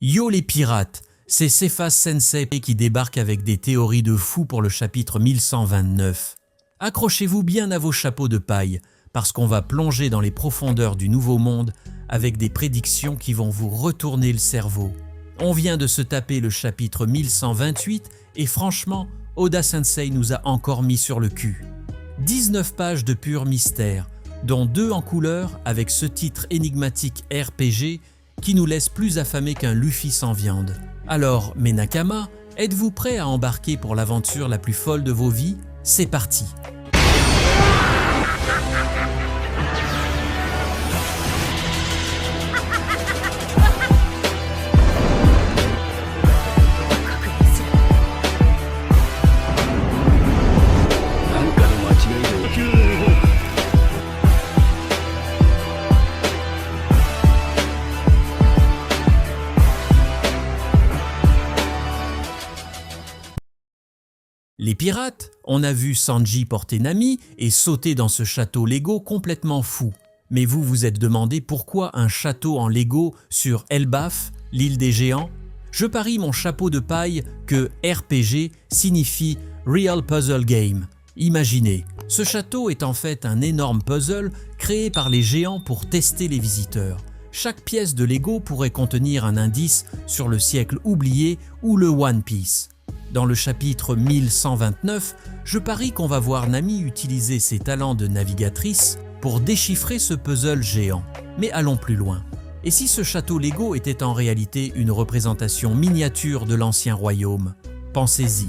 Yo les pirates, c'est Cephas Sensei qui débarque avec des théories de fou pour le chapitre 1129. Accrochez-vous bien à vos chapeaux de paille, parce qu'on va plonger dans les profondeurs du Nouveau Monde avec des prédictions qui vont vous retourner le cerveau. On vient de se taper le chapitre 1128 et franchement, Oda Sensei nous a encore mis sur le cul. 19 pages de pur mystère, dont 2 en couleur avec ce titre énigmatique RPG qui nous laisse plus affamés qu'un Luffy sans viande. Alors, mes Nakama, êtes-vous prêts à embarquer pour l'aventure la plus folle de vos vies? C'est parti! Les pirates, on a vu Sanji porter Nami et sauter dans ce château Lego complètement fou. Mais vous vous êtes demandé pourquoi un château en Lego sur Elbaf, l'île des géants? Je parie mon chapeau de paille que RPG signifie Real Puzzle Game. Imaginez, ce château est en fait un énorme puzzle créé par les géants pour tester les visiteurs. Chaque pièce de Lego pourrait contenir un indice sur le siècle oublié ou le One Piece. Dans le chapitre 1129, je parie qu'on va voir Nami utiliser ses talents de navigatrice pour déchiffrer ce puzzle géant. Mais allons plus loin. Et si ce château Lego était en réalité une représentation miniature de l'ancien royaume? Pensez-y.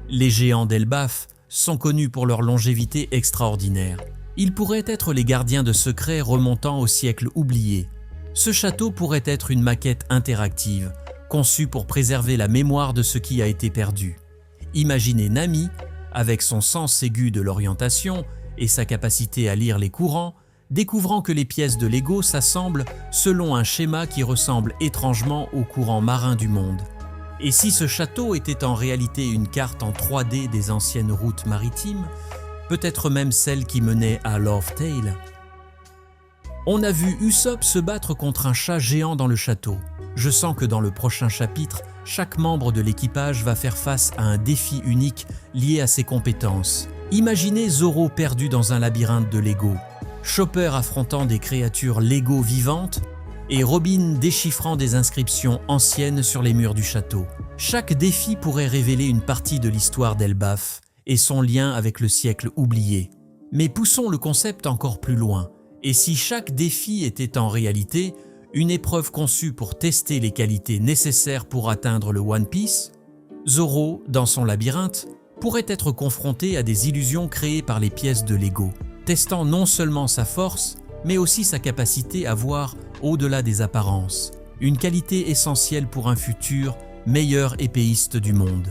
Les géants d'Elbaf sont connus pour leur longévité extraordinaire. Ils pourraient être les gardiens de secrets remontant au siècle oublié. Ce château pourrait être une maquette interactive, conçu pour préserver la mémoire de ce qui a été perdu. Imaginez Nami, avec son sens aigu de l'orientation et sa capacité à lire les courants, découvrant que les pièces de Lego s'assemblent selon un schéma qui ressemble étrangement aux courants marins du monde. Et si ce château était en réalité une carte en 3D des anciennes routes maritimes, peut-être même celle qui menait à Love Tale? On a vu Usopp se battre contre un chat géant dans le château. Je sens que dans le prochain chapitre, chaque membre de l'équipage va faire face à un défi unique lié à ses compétences. Imaginez Zoro perdu dans un labyrinthe de Lego, Chopper affrontant des créatures Lego vivantes et Robin déchiffrant des inscriptions anciennes sur les murs du château. Chaque défi pourrait révéler une partie de l'histoire d'Elbaf et son lien avec le siècle oublié. Mais poussons le concept encore plus loin. Et si chaque défi était en réalité une épreuve conçue pour tester les qualités nécessaires pour atteindre le One Piece? Zoro, dans son labyrinthe, pourrait être confronté à des illusions créées par les pièces de Lego, testant non seulement sa force, mais aussi sa capacité à voir au-delà des apparences, une qualité essentielle pour un futur meilleur épéiste du monde.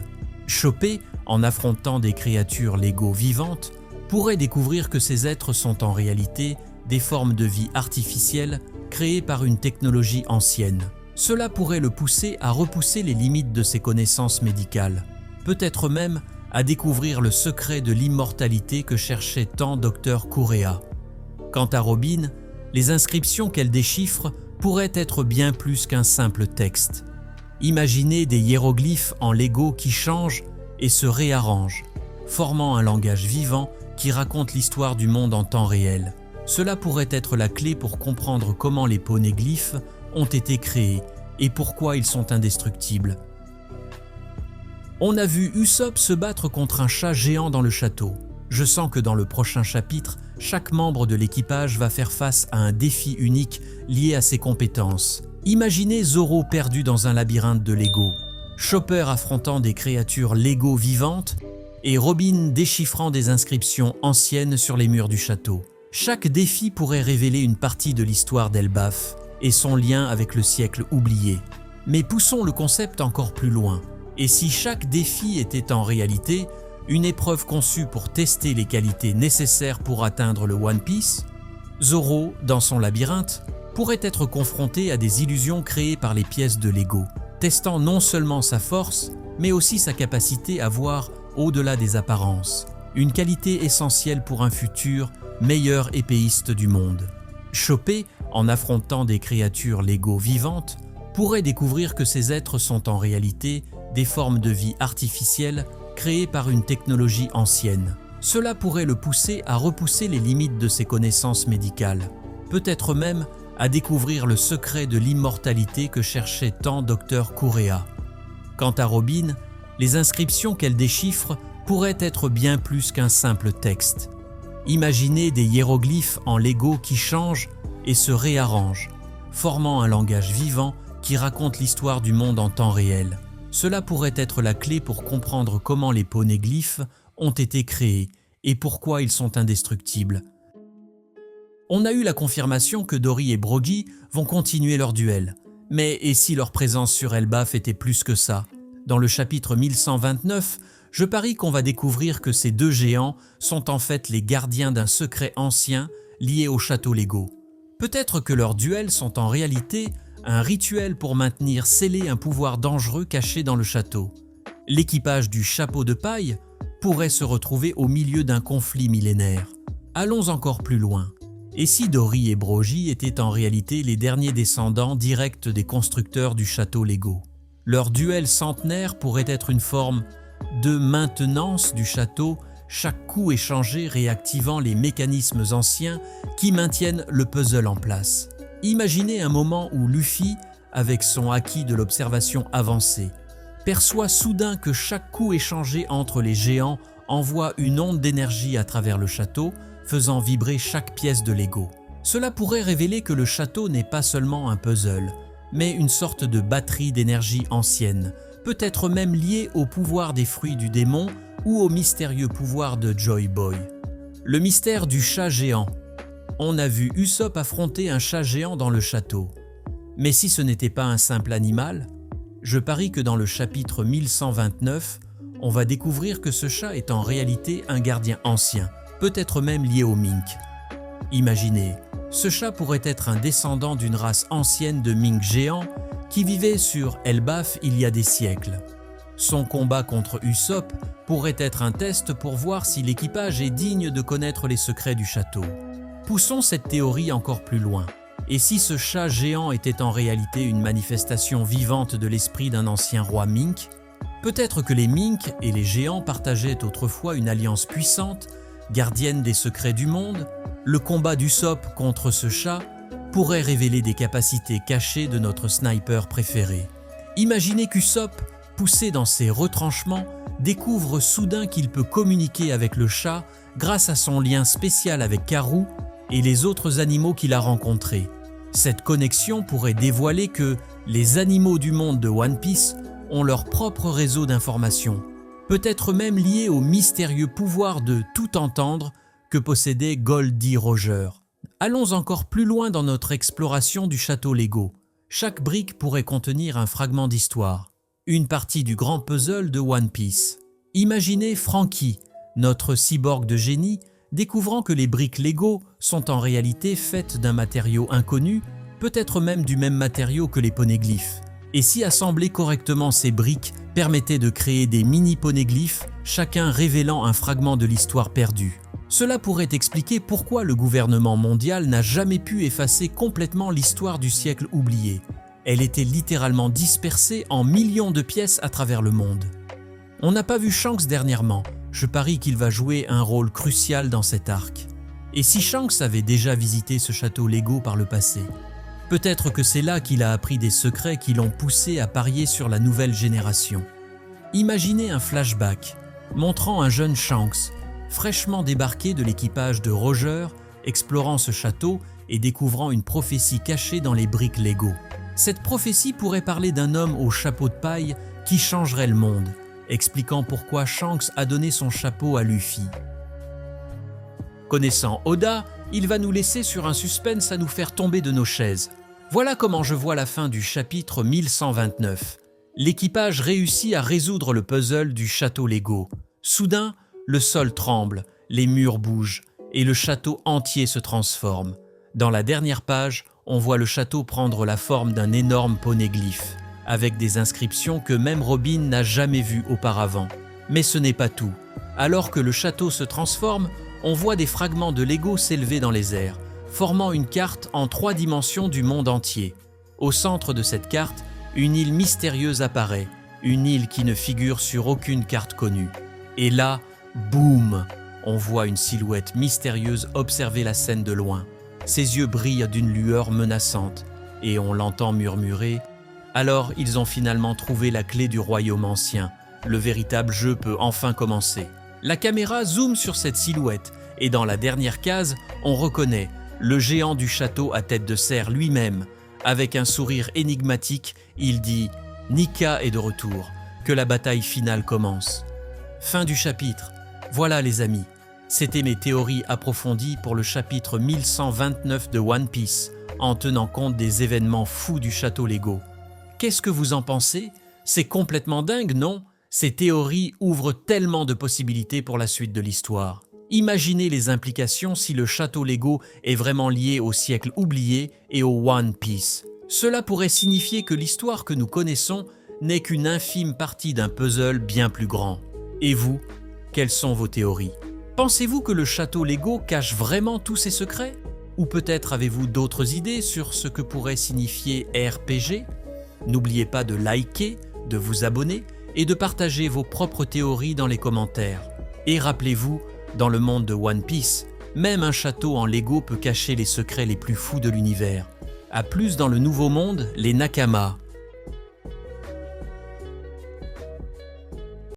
Chopper, en affrontant des créatures Lego vivantes, pourrait découvrir que ces êtres sont en réalité des formes de vie artificielles créées par une technologie ancienne. Cela pourrait le pousser à repousser les limites de ses connaissances médicales, peut-être même à découvrir le secret de l'immortalité que cherchait tant Dr Kureha. Quant à Robin, les inscriptions qu'elle déchiffre pourraient être bien plus qu'un simple texte. Imaginez des hiéroglyphes en Lego qui changent et se réarrangent, formant un langage vivant qui raconte l'histoire du monde en temps réel. Cela pourrait être la clé pour comprendre comment les poneglyphes ont été créés et pourquoi ils sont indestructibles. On a vu Usopp se battre contre un chat géant dans le château. Je sens que dans le prochain chapitre, chaque membre de l'équipage va faire face à un défi unique lié à ses compétences. Imaginez Zoro perdu dans un labyrinthe de Lego, Chopper affrontant des créatures Lego vivantes et Robin déchiffrant des inscriptions anciennes sur les murs du château. Chaque défi pourrait révéler une partie de l'histoire d'Elbaf et son lien avec le siècle oublié. Mais poussons le concept encore plus loin. Et si chaque défi était en réalité une épreuve conçue pour tester les qualités nécessaires pour atteindre le One Piece? Zoro, dans son labyrinthe, pourrait être confronté à des illusions créées par les pièces de Lego, testant non seulement sa force, mais aussi sa capacité à voir au-delà des apparences, une qualité essentielle pour un futur meilleur épéiste du monde. Chopper, en affrontant des créatures Lego vivantes, pourrait découvrir que ces êtres sont en réalité des formes de vie artificielles créées par une technologie ancienne. Cela pourrait le pousser à repousser les limites de ses connaissances médicales, peut-être même à découvrir le secret de l'immortalité que cherchait tant Dr Correa. Quant à Robin, les inscriptions qu'elle déchiffre pourraient être bien plus qu'un simple texte. Imaginez des hiéroglyphes en Lego qui changent et se réarrangent, formant un langage vivant qui raconte l'histoire du monde en temps réel. Cela pourrait être la clé pour comprendre comment les poneglyphes ont été créés et pourquoi ils sont indestructibles. On a eu la confirmation que Dory et Broggy vont continuer leur duel. Mais et si leur présence sur Elbaf était plus que ça? Dans le chapitre 1129, je parie qu'on va découvrir que ces deux géants sont en fait les gardiens d'un secret ancien lié au château Lego. Peut-être que leurs duels sont en réalité un rituel pour maintenir scellé un pouvoir dangereux caché dans le château. L'équipage du chapeau de paille pourrait se retrouver au milieu d'un conflit millénaire. Allons encore plus loin. Et si Dory et Broggy étaient en réalité les derniers descendants directs des constructeurs du château Lego? Leur duel centenaire pourrait être une forme de maintenance du château, chaque coup échangé réactivant les mécanismes anciens qui maintiennent le puzzle en place. Imaginez un moment où Luffy, avec son acquis de l'observation avancée, perçoit soudain que chaque coup échangé entre les géants envoie une onde d'énergie à travers le château, faisant vibrer chaque pièce de Lego. Cela pourrait révéler que le château n'est pas seulement un puzzle, mais une sorte de batterie d'énergie ancienne, peut-être même liée au pouvoir des fruits du démon ou au mystérieux pouvoir de Joy Boy. Le mystère du chat géant. On a vu Usopp affronter un chat géant dans le château. Mais si ce n'était pas un simple animal, je parie que dans le chapitre 1129, on va découvrir que ce chat est en réalité un gardien ancien, peut-être même lié aux Mink. Imaginez, ce chat pourrait être un descendant d'une race ancienne de Mink géants qui vivait sur Elbaf il y a des siècles. Son combat contre Usopp pourrait être un test pour voir si l'équipage est digne de connaître les secrets du château. Poussons cette théorie encore plus loin. Et si ce chat géant était en réalité une manifestation vivante de l'esprit d'un ancien roi Mink, peut-être que les Mink et les géants partageaient autrefois une alliance puissante, gardienne des secrets du monde. Le combat d'Usopp contre ce chat pourrait révéler des capacités cachées de notre sniper préféré. Imaginez qu'Usopp, poussé dans ses retranchements, découvre soudain qu'il peut communiquer avec le chat grâce à son lien spécial avec Karoo et les autres animaux qu'il a rencontrés. Cette connexion pourrait dévoiler que les animaux du monde de One Piece ont leur propre réseau d'informations, peut-être même lié au mystérieux pouvoir de tout entendre que possédait Goldie Roger. Allons encore plus loin dans notre exploration du château Lego. Chaque brique pourrait contenir un fragment d'histoire, une partie du grand puzzle de One Piece. Imaginez Franky, notre cyborg de génie, découvrant que les briques Lego sont en réalité faites d'un matériau inconnu, peut-être même du même matériau que les poneglyphes. Et si assembler correctement ces briques permettait de créer des mini-poneglyphes, chacun révélant un fragment de l'histoire perdue. Cela pourrait expliquer pourquoi le gouvernement mondial n'a jamais pu effacer complètement l'histoire du siècle oublié. Elle était littéralement dispersée en millions de pièces à travers le monde. On n'a pas vu Shanks dernièrement. Je parie qu'il va jouer un rôle crucial dans cet arc. Et si Shanks avait déjà visité ce château Lego par le passé, peut-être que c'est là qu'il a appris des secrets qui l'ont poussé à parier sur la nouvelle génération. Imaginez un flashback montrant un jeune Shanks, fraîchement débarqué de l'équipage de Roger, explorant ce château et découvrant une prophétie cachée dans les briques Lego. Cette prophétie pourrait parler d'un homme au chapeau de paille qui changerait le monde, expliquant pourquoi Shanks a donné son chapeau à Luffy. Connaissant Oda, il va nous laisser sur un suspense à nous faire tomber de nos chaises. Voilà comment je vois la fin du chapitre 1129. L'équipage réussit à résoudre le puzzle du château Lego. Soudain, le sol tremble, les murs bougent et le château entier se transforme. Dans la dernière page, on voit le château prendre la forme d'un énorme poneglyphe, avec des inscriptions que même Robin n'a jamais vues auparavant. Mais ce n'est pas tout. Alors que le château se transforme, on voit des fragments de Lego s'élever dans les airs, formant une carte en 3 dimensions du monde entier. Au centre de cette carte, une île mystérieuse apparaît, une île qui ne figure sur aucune carte connue. Et là, boum, on voit une silhouette mystérieuse observer la scène de loin. Ses yeux brillent d'une lueur menaçante, et on l'entend murmurer « Alors ils ont finalement trouvé la clé du royaume ancien. Le véritable jeu peut enfin commencer. » La caméra zoome sur cette silhouette, et dans la dernière case, on reconnaît le géant du château à tête de cerf lui-même. Avec un sourire énigmatique, il dit « Nika est de retour, que la bataille finale commence. » Fin du chapitre. Voilà les amis, c'était mes théories approfondies pour le chapitre 1129 de One Piece, en tenant compte des événements fous du château Lego. Qu'est-ce que vous en pensez? C'est complètement dingue, non? Ces théories ouvrent tellement de possibilités pour la suite de l'histoire. Imaginez les implications si le château Lego est vraiment lié au siècle oublié et au One Piece. Cela pourrait signifier que l'histoire que nous connaissons n'est qu'une infime partie d'un puzzle bien plus grand. Et vous, quelles sont vos théories? Pensez-vous que le château Lego cache vraiment tous ses secrets? Ou peut-être avez-vous d'autres idées sur ce que pourrait signifier RPG? N'oubliez pas de liker, de vous abonner et de partager vos propres théories dans les commentaires. Et rappelez-vous, dans le monde de One Piece, même un château en Lego peut cacher les secrets les plus fous de l'univers. À plus dans le Nouveau Monde, les Nakamas.